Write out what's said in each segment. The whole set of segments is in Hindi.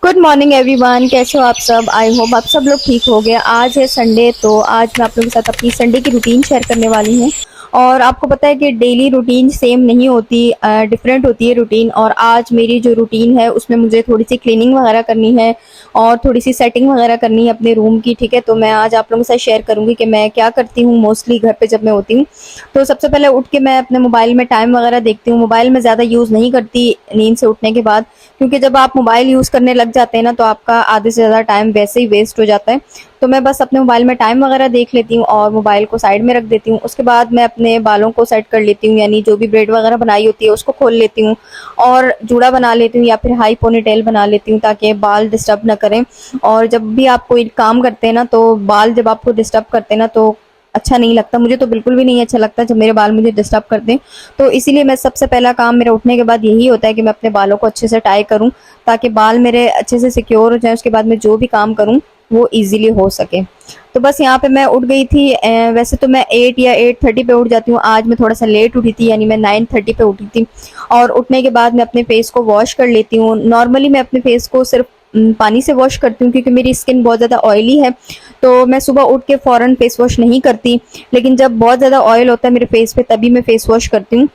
गुड मॉर्निंग एवरीवन, कैसे हो आप सब। आई होप आप सब लोग ठीक हो गए। आज है संडे, तो आज मैं आप लोगों के साथ अपनी संडे की रूटीन शेयर करने वाली हूँ। और आपको पता है कि डेली रूटीन सेम नहीं होती, डिफरेंट होती है रूटीन। और आज मेरी जो रूटीन है उसमें मुझे थोड़ी सी क्लीनिंग वगैरह करनी है और थोड़ी सी सेटिंग वगैरह करनी है अपने रूम की। ठीक है, तो मैं आज आप लोगों के साथ शेयर करूंगी कि मैं क्या करती हूँ मोस्टली घर पे जब मैं होती हूँ। तो सबसे पहले उठ के मैं अपने मोबाइल में टाइम वगैरह देखती हूँ। मोबाइल में ज़्यादा यूज़ नहीं करती नींद से उठने के बाद, क्योंकि जब आप मोबाइल यूज़ करने लग जाते हैं ना तो आपका आधे से ज़्यादा टाइम वैसे ही वेस्ट हो जाता है। तो मैं बस अपने मोबाइल में टाइम वगैरह देख लेती हूँ और मोबाइल को साइड में रख देती हूँ। उसके बाद मैं अपने बालों को सेट कर लेती हूँ, यानी जो भी ब्रेड वगैरह बनाई होती है उसको खोल लेती हूँ और जूड़ा बना लेती हूँ या फिर हाई पोनीटेल बना लेती हूँ ताकि बाल डिस्टर्ब ना करें। और जब भी आप कोई काम करते हैं ना तो बाल जब आपको डिस्टर्ब करते हैं ना तो अच्छा नहीं लगता। मुझे तो बिल्कुल भी नहीं अच्छा लगता जब मेरे बाल मुझे डिस्टर्ब करते हैं। तो इसीलिए मैं सबसे पहला काम मेरा उठने के बाद यही होता है कि मैं अपने बालों को अच्छे से टाई करूँ ताकि बाल मेरे अच्छे से सिक्योर हो जाए। उसके बाद मैं जो भी काम करूँ वो इजीली हो सके। तो बस यहाँ पे मैं उठ गई थी। वैसे तो मैं 8 या 8:30 पे उठ जाती हूँ। आज मैं थोड़ा सा लेट उठी थी, यानी मैं 9:30 पे उठी थी। और उठने के बाद मैं अपने फेस को वॉश कर लेती हूँ। नॉर्मली मैं अपने फेस को सिर्फ पानी से वॉश करती हूँ क्योंकि मेरी स्किन बहुत ज़्यादा ऑयली है। तो मैं सुबह उठ के फ़ौरन फेस वॉश नहीं करती, लेकिन जब बहुत ज़्यादा ऑयल होता है मेरे फेस पे तभी मैं फेस वॉश करती हूँ।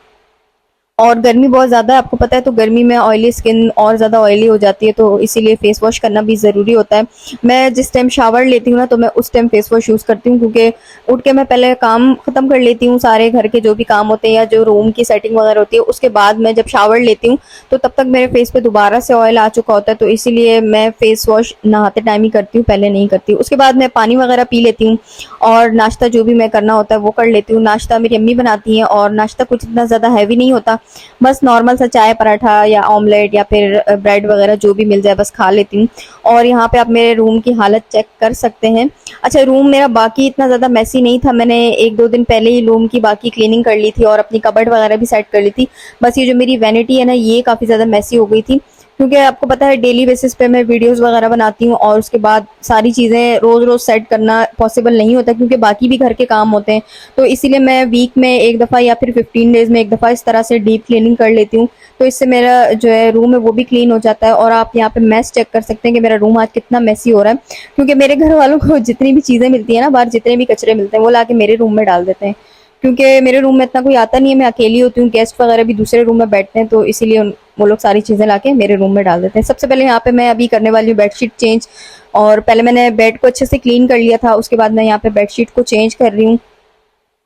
और गर्मी बहुत ज़्यादा है, आपको पता है, तो गर्मी में ऑयली स्किन और ज़्यादा ऑयली हो जाती है, तो इसीलिए फेस वॉश करना भी ज़रूरी होता है। मैं जिस टाइम शावर लेती हूँ ना तो मैं उस टाइम फेस वॉश यूज़ करती हूँ, क्योंकि उठ के मैं पहले काम ख़त्म कर लेती हूँ, सारे घर के जो भी काम होते हैं या जो रूम की सेटिंग वगैरह होती है। उसके बाद मैं जब शावर लेती हूँ तो तब तक मेरे फेस पे दोबारा से ऑयल आ चुका होता है, तो इसीलिए मैं फेस वॉश नहाते टाइम ही करती हूँ, पहले नहीं करती। उसके बाद मैं पानी वगैरह पी लेती हूँ और नाश्ता जो भी मैं करना होता है वो कर लेती हूँ। नाश्ता मेरी अम्मी बनाती हैं और नाश्ता कुछ इतना ज़्यादा हैवी नहीं होता, बस नॉर्मल सा चाय पराठा या ऑमलेट या फिर ब्रेड वगैरह जो भी मिल जाए बस खा लेती हूँ। और यहाँ पे आप मेरे रूम की हालत चेक कर सकते हैं। अच्छा, रूम मेरा बाकी इतना ज़्यादा मैसी नहीं था। मैंने 1-2 दिन पहले ही रूम की बाकी क्लीनिंग कर ली थी और अपनी कबर्ड वगैरह भी सेट कर ली थी। बस ये जो मेरी वैनिटी है ना, ये काफ़ी ज़्यादा मैसी हो गई थी, क्योंकि आपको पता है डेली बेसिस पे मैं वीडियोस वगैरह बनाती हूँ और उसके बाद सारी चीज़ें रोज़ रोज़ सेट करना पॉसिबल नहीं होता, क्योंकि बाकी भी घर के काम होते हैं। तो इसीलिए मैं वीक में एक दफ़ा या फिर 15 डेज़ में एक दफ़ा इस तरह से डीप क्लीनिंग कर लेती हूँ। तो इससे मेरा जो है रूम है वो भी क्लीन हो जाता है। और आप यहाँ पे मैस चेक कर सकते हैं कि मेरा रूम आज कितना मैसी हो रहा है, क्योंकि मेरे घर वालों को जितनी भी चीज़ें मिलती है ना बाहर, जितने भी कचरे मिलते हैं वो ला के मेरे रूम में डाल देते हैं, क्योंकि मेरे रूम में इतना कोई आता नहीं है, मैं अकेली होती हूँ, गेस्ट वगैरह भी दूसरे रूम में बैठते हैं, तो इसीलिए वो लोग सारी चीज़ें लाके मेरे रूम में डाल देते हैं। सबसे पहले यहाँ पे मैं अभी करने वाली हूँ बेडशीट चेंज। और पहले मैंने बेड को अच्छे से क्लीन कर लिया था, उसके बाद मैं यहाँ पे बेडशीट को चेंज कर रही हूँ।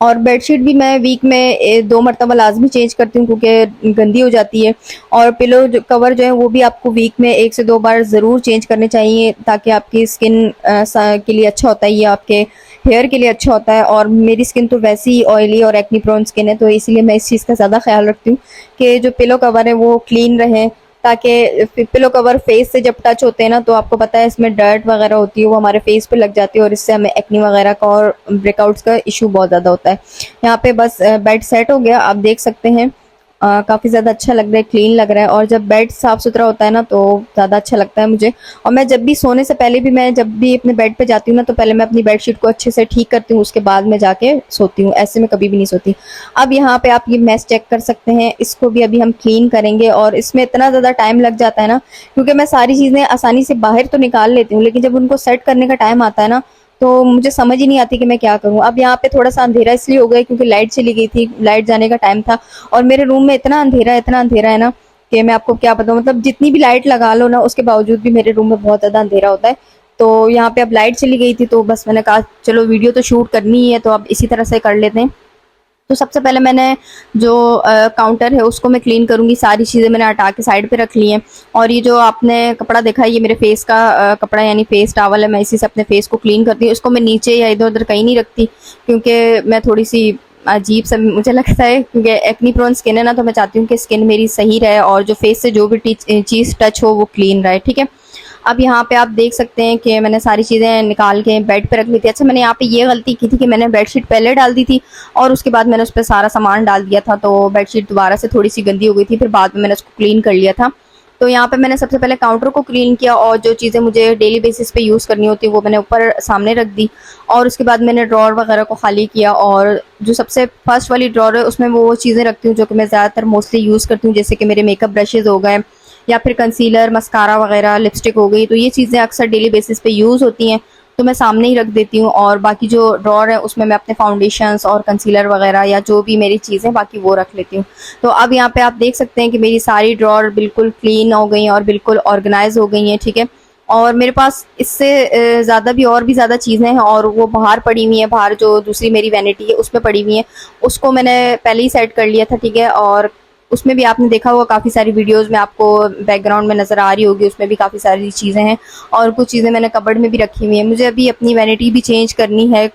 और बेडशीट भी मैं वीक में 2 मरतबा लाजमी चेंज करती हूँ, क्योंकि गंदी हो जाती है। और पिलो कवर जो है वो भी आपको वीक में 1 से 2 बार ज़रूर चेंज करने चाहिए, ताकि आपकी स्किन के लिए अच्छा होता है, ये आपके हेयर के लिए अच्छा होता है। और मेरी स्किन तो वैसे ही ऑयली और एक्नी प्रोन स्किन है, तो इसीलिए मैं इस चीज़ का ज़्यादा ख्याल रखती हूँ कि जो पिलो कवर है वो क्लीन रहे, ताकि पिलो कवर फेस से जब टच होते हैं ना तो आपको पता है इसमें डर्ट वगैरह होती है, वो हमारे फेस पे लग जाती है और इससे हमें एक्नी वगैरह का और ब्रेकआउट्स का इशू बहुत ज़्यादा होता है। यहाँ पे बस बेड सेट हो गया, आप देख सकते हैं। काफ़ी ज़्यादा अच्छा लग रहा है, क्लीन लग रहा है। और जब बेड साफ़ सुथरा होता है ना तो ज़्यादा अच्छा लगता है मुझे। और मैं जब भी सोने से पहले भी, मैं जब भी अपने बेड पे जाती हूँ ना तो पहले मैं अपनी बेडशीट को अच्छे से ठीक करती हूँ, उसके बाद मैं जाके सोती हूँ, ऐसे में कभी भी नहीं सोती। अब यहाँ पे आप ये मैस चेक कर सकते हैं, इसको भी अभी हम क्लीन करेंगे। और इसमें इतना ज़्यादा टाइम लग जाता है ना, क्योंकि मैं सारी चीज़ें आसानी से बाहर तो निकाल लेती हूँ, लेकिन जब उनको सेट करने का टाइम आता है ना तो मुझे समझ ही नहीं आती कि मैं क्या करूँ। अब यहाँ पे थोड़ा सा अंधेरा इसलिए हो गया क्योंकि लाइट चली गई थी, लाइट जाने का टाइम था। और मेरे रूम में इतना अंधेरा है ना कि मैं आपको क्या बताऊँ, मतलब जितनी भी लाइट लगा लो ना उसके बावजूद भी मेरे रूम में बहुत ज़्यादा अंधेरा होता है। तो यहाँ पे अब लाइट चली गई थी, तो बस मैंने कहा चलो वीडियो तो शूट करनी ही है, तो अब इसी तरह से कर लेते हैं। तो सबसे पहले मैंने जो काउंटर है उसको मैं क्लीन करूँगी, सारी चीज़ें मैंने हटा के साइड पे रख ली हैं। और ये जो आपने कपड़ा देखा है ये मेरे फेस का कपड़ा यानी फेस टॉवल है, मैं इसी से अपने फेस को क्लीन करती हूँ। इसको मैं नीचे या इधर उधर कहीं नहीं रखती, क्योंकि मैं थोड़ी सी अजीब सा मुझे लगता है, क्योंकि एक्नी प्रोन स्किन है ना, तो मैं चाहती हूँ कि स्किन मेरी सही रहे और जो फेस से जो भी चीज़ टच हो वो क्लीन रहे। ठीक है, अब यहाँ पे आप देख सकते हैं कि मैंने सारी चीज़ें निकाल के बेड पे रख ली थी। अच्छा, मैंने यहाँ पे ये गलती की थी कि मैंने बेडशीट पहले डाल दी थी और उसके बाद मैंने उस पर सारा सामान डाल दिया था, तो बेडशीट दोबारा से थोड़ी सी गंदी हो गई थी, फिर बाद में मैंने उसको क्लीन कर लिया था। तो यहाँ पे मैंने सबसे पहले काउंटर को क्लीन किया और जो चीज़ें मुझे डेली बेसिस पे यूज़ करनी होती है वो मैंने ऊपर सामने रख दी। और उसके बाद मैंने ड्रॉर वगैरह को खाली किया, और जो सबसे फर्स्ट वाली ड्रॉर है उसमें वो चीज़ें रखती हूँ जो कि मैं ज़्यादातर मोस्टली यूज़ करती हूँ, जैसे कि मेरे मेकअप ब्रशेज़ हो गए या फिर कंसीलर, मस्कारा वगैरह, लिपस्टिक हो गई, तो ये चीज़ें अक्सर डेली बेसिस पे यूज़ होती हैं, तो मैं सामने ही रख देती हूँ। और बाकी जो ड्रॉर है उसमें मैं अपने फाउंडेशंस और कंसीलर वगैरह या जो भी मेरी चीज़ें बाकी वो रख लेती हूँ। तो अब यहाँ पे आप देख सकते हैं कि मेरी सारी ड्रॉर बिल्कुल क्लीन हो गई हैं और बिल्कुल ऑर्गेनाइज हो गई हैं, ठीक है। और मेरे पास इससे ज़्यादा भी और भी ज़्यादा चीज़ें हैं, और वो बाहर पड़ी हुई हैं, बाहर जो दूसरी मेरी वैनिटी है उसमें पड़ी हुई हैं, उसको मैंने पहले ही सेट कर लिया था, ठीक है। और उसमें भी आपने देखा होगा काफ़ी सारी वीडियोस में आपको बैकग्राउंड में नज़र आ रही होगी, उसमें भी काफ़ी सारी चीज़ें हैं, और कुछ चीज़ें मैंने कबर्ड में भी रखी हुई हैं। मुझे अभी अपनी वैनिटी भी चेंज करनी है,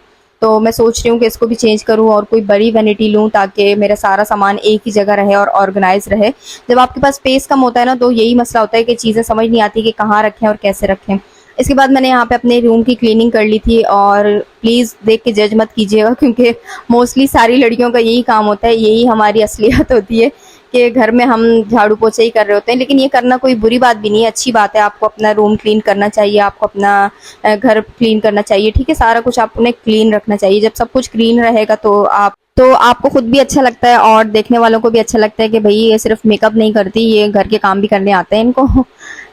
तो मैं सोच रही हूँ कि इसको भी चेंज करूँ और कोई बड़ी वैनिटी लूँ, ताकि मेरा सारा सामान एक ही जगह रहे और ऑर्गेनाइज रहे। जब आपके पास स्पेस कम होता है ना, तो यही मसला होता है कि चीज़ें समझ नहीं आती कि कहाँ रखें और कैसे रखें। इसके बाद मैंने यहाँ पे अपने रूम की क्लीनिंग कर ली थी, और प्लीज़ देख के जज मत कीजिएगा, क्योंकि मोस्टली सारी लड़कियों का यही काम होता है, यही हमारी असलियत होती है कि घर में हम झाड़ू पोछे ही कर रहे होते हैं। लेकिन ये करना कोई बुरी बात भी नहीं है, अच्छी बात है। आपको अपना रूम क्लीन करना चाहिए, आपको अपना घर क्लीन करना चाहिए, ठीक है। सारा कुछ आपने क्लीन रखना चाहिए। जब सब कुछ क्लीन रहेगा तो आपको खुद भी अच्छा लगता है और देखने वालों को भी अच्छा लगता है कि भाई ये सिर्फ मेकअप नहीं करती, ये घर के काम भी करने आते हैं इनको।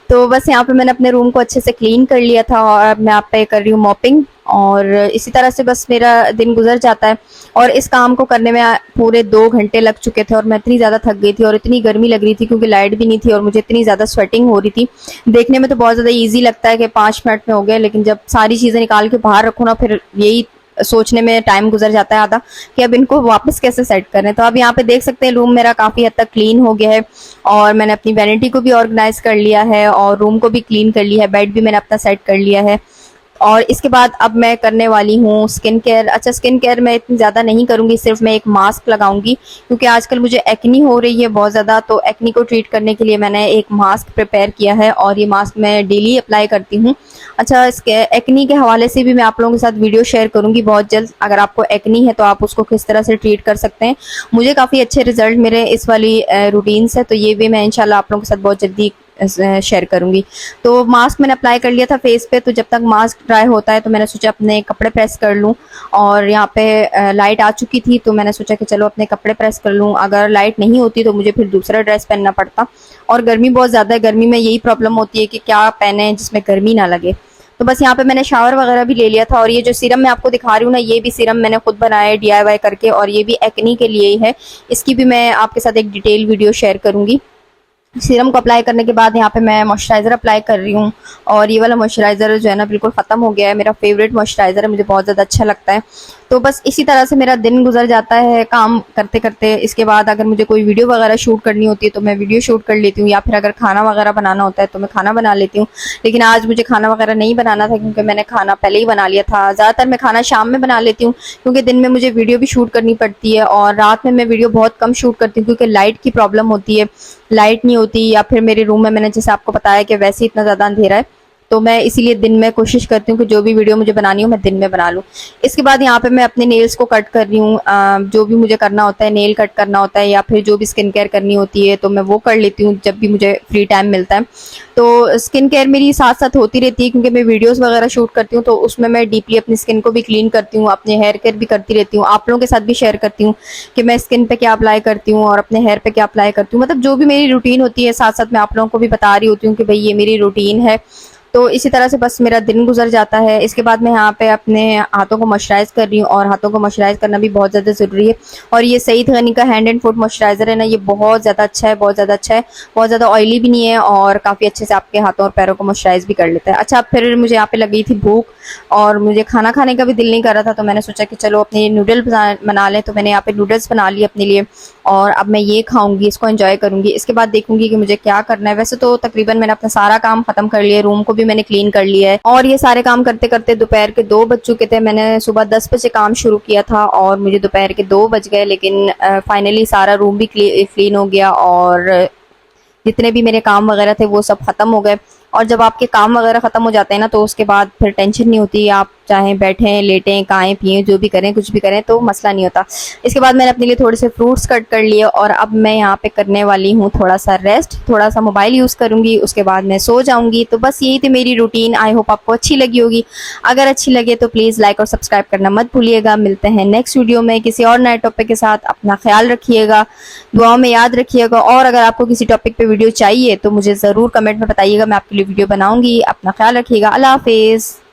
तो बस यहाँ पे मैंने अपने रूम को अच्छे से क्लीन कर लिया था, और अब मैं आप पे कर रही हूँ मॉपिंग, और इसी तरह से बस मेरा दिन गुजर जाता है। और इस काम को करने में पूरे 2 घंटे लग चुके थे, और मैं इतनी ज़्यादा थक गई थी और इतनी गर्मी लग रही थी, क्योंकि लाइट भी नहीं थी और मुझे इतनी ज़्यादा स्वेटिंग हो रही थी। देखने में तो बहुत ज़्यादा ईजी लगता है कि 5 मिनट में हो गया, लेकिन जब सारी चीज़ें निकाल के बाहर रखो ना, फिर यही सोचने में टाइम गुजर जाता है आधा कि अब इनको वापस कैसे सेट करें। तो अब यहाँ पे देख सकते हैं रूम मेरा काफ़ी हद तक क्लीन हो गया है, और मैंने अपनी वैनिटी को भी ऑर्गेनाइज कर लिया है और रूम को भी क्लीन कर लिया है, बेड भी मैंने अपना सेट कर लिया है। और इसके बाद अब मैं करने वाली हूँ स्किन केयर। अच्छा, स्किन केयर मैं इतनी ज़्यादा नहीं करूँगी, सिर्फ मैं एक मास्क लगाऊंगी, क्योंकि आजकल मुझे एक्नी हो रही है बहुत ज़्यादा। तो एक्नी को ट्रीट करने के लिए मैंने एक मास्क प्रिपेयर किया है, और ये मास्क मैं डेली अप्लाई करती हूँ। अच्छा, इसके एक्नी के हवाले से भी मैं आप लोगों के साथ वीडियो शेयर करूँगी बहुत जल्द। अगर आपको एक्नी है तो आप उसको किस तरह से ट्रीट कर सकते हैं। मुझे काफ़ी अच्छे रिजल्ट मेरे इस वाली रूटीन से, तो ये भी मैं इंशाल्लाह आप लोगों के साथ बहुत जल्दी शेयर करूंगी। तो मास्क मैंने अप्लाई कर लिया था फेस पे, तो जब तक मास्क ड्राई होता है तो मैंने सोचा अपने कपड़े प्रेस कर लूं। और यहाँ पे लाइट आ चुकी थी, तो मैंने सोचा कि चलो अपने कपड़े प्रेस कर लूं। अगर लाइट नहीं होती तो मुझे फिर दूसरा ड्रेस पहनना पड़ता, और गर्मी बहुत ज़्यादा है। गर्मी में यही प्रॉब्लम होती है कि क्या पहने जिसमें गर्मी ना लगे। तो बस यहाँ पे मैंने शावर वगैरह भी ले लिया था, और ये जो सीरम मैं आपको दिखा रही हूँ ना, ये भी सीरम मैंने खुद बनाया है DIY करके, और ये भी एक्नी के लिए ही है। इसकी भी मैं आपके साथ एक डिटेल वीडियो शेयर करूंगी। सीरम को अप्लाई करने के बाद यहाँ पे मैं मॉइस्चराइज़र अप्लाई कर रही हूँ, और ये वाला मॉइस्चराइज़र जो है ना बिल्कुल ख़त्म हो गया है। मेरा फेवरेट मॉइस्चराइज़र है, मुझे बहुत ज़्यादा अच्छा लगता है। तो बस इसी तरह से मेरा दिन गुजर जाता है काम करते करते। इसके बाद अगर मुझे कोई वीडियो वगैरह शूट करनी होती है तो मैं वीडियो शूट कर लेती हूँ, या फिर अगर खाना वगैरह बनाना होता है तो मैं खाना बना लेती हूँ। लेकिन आज मुझे खाना वगैरह नहीं बनाना था, क्योंकि मैंने खाना पहले ही बना लिया था। ज़्यादातर मैं खाना शाम में बना लेती हूँ, क्योंकि दिन में मुझे वीडियो भी शूट करनी पड़ती है, और रात में मैं वीडियो बहुत कम शूट करती हूँ, क्योंकि लाइट की प्रॉब्लम होती है। लाइट नहीं होती, या फिर मेरे रूम में मैंने जैसे आपको बताया कि वैसे ही इतना ज़्यादा अंधेरा है, तो मैं इसीलिए दिन में कोशिश करती हूँ कि जो भी वीडियो मुझे बनानी हो मैं दिन में बना लूँ। इसके बाद यहाँ पे मैं अपने नेल्स को कट कर रही हूँ। जो भी मुझे करना होता है, नेल कट करना होता है या फिर जो भी स्किन केयर करनी होती है, तो मैं वो कर लेती हूँ जब भी मुझे फ्री टाइम मिलता है। तो स्किन केयर मेरी साथ साथ होती रहती है, क्योंकि मैं वीडियोज़ वगैरह शूट करती हूँ, तो उसमें मैं डीपली अपनी स्किन को भी क्लीन करती हूँ, अपने हेयर केयर भी करती रहती हूँ। आप लोगों के साथ भी शेयर करती हूँ कि मैं स्किन पे क्या अप्लाई करती हूँ और अपने हेयर पे क्या अप्लाई करती हूँ। मतलब जो भी मेरी रूटीन होती है, साथ साथ मैं आप लोगों को भी बता रही होती हूँ कि भाई ये मेरी रूटीन है। तो इसी तरह से बस मेरा दिन गुजर जाता है। इसके बाद मैं यहाँ पे अपने हाथों को मॉइस्चराइज़ कर रही हूँ, और हाथों को मॉइस्चराइज़ करना भी बहुत ज़्यादा ज़रूरी है। और ये सईद गनी का हैंड एंड फुट मॉइस्चराइज़र है ना, ये बहुत ज़्यादा अच्छा है, बहुत ज़्यादा अच्छा है, बहुत ज़्यादा ऑयली भी नहीं है, और काफ़ी अच्छे से आपके हाथों और पैरों को मॉइस्चराइज़ भी कर लेता है। अच्छा, फिर मुझे यहाँ पे लगी थी भूख, और मुझे खाना खाने का भी दिल नहीं कर रहा था, तो मैंने सोचा कि चलो अपने नूडल बना लें। तो मैंने यहाँ पे नूडल्स बना लिए अपने लिए, और अब मैं ये खाऊंगी, इसको एंजॉय करूंगी। इसके बाद देखूंगी कि मुझे क्या करना है। वैसे तो तकरीबन मैंने अपना सारा काम खत्म कर लिया, रूम को भी मैंने क्लीन कर लिया है, और ये सारे काम करते करते दोपहर के 2 बज चुके थे। मैंने सुबह 10 बजे काम शुरू किया था, और मुझे दोपहर के 2 बज गए, लेकिन फाइनली सारा रूम भी क्लीन हो गया, और जितने भी मेरे काम वगैरह थे वो सब खत्म हो गए। और जब आपके काम वगैरह ख़त्म हो जाते हैं ना, तो उसके बाद फिर टेंशन नहीं होती, आप चाहे बैठें, लेटें, खाएँ, पिएँ, जो भी करें, कुछ भी करें तो मसला नहीं होता। इसके बाद मैंने अपने लिए थोड़े से फ्रूट्स कट कर लिए और अब मैं यहाँ पे करने वाली हूँ थोड़ा सा रेस्ट, थोड़ा सा मोबाइल यूज़ करूँगी, उसके बाद मैं सो जाऊँगी। तो बस यही थी मेरी रूटीन, आई होप आपको अच्छी लगी होगी। अगर अच्छी लगे तो प्लीज़ लाइक और सब्सक्राइब करना मत भूलिएगा। मिलते हैं नेक्स्ट वीडियो में किसी और नए टॉपिक के साथ। अपना ख्याल रखिएगा, दुआओं में याद रखिएगा, और अगर आपको किसी टॉपिक पे वीडियो चाहिए तो मुझे ज़रूर कमेंट में बताइएगा, मैं आपके लिए वीडियो बनाऊँगी। अपना ख्याल रखिएगा। अल्लाह हाफ़िज़।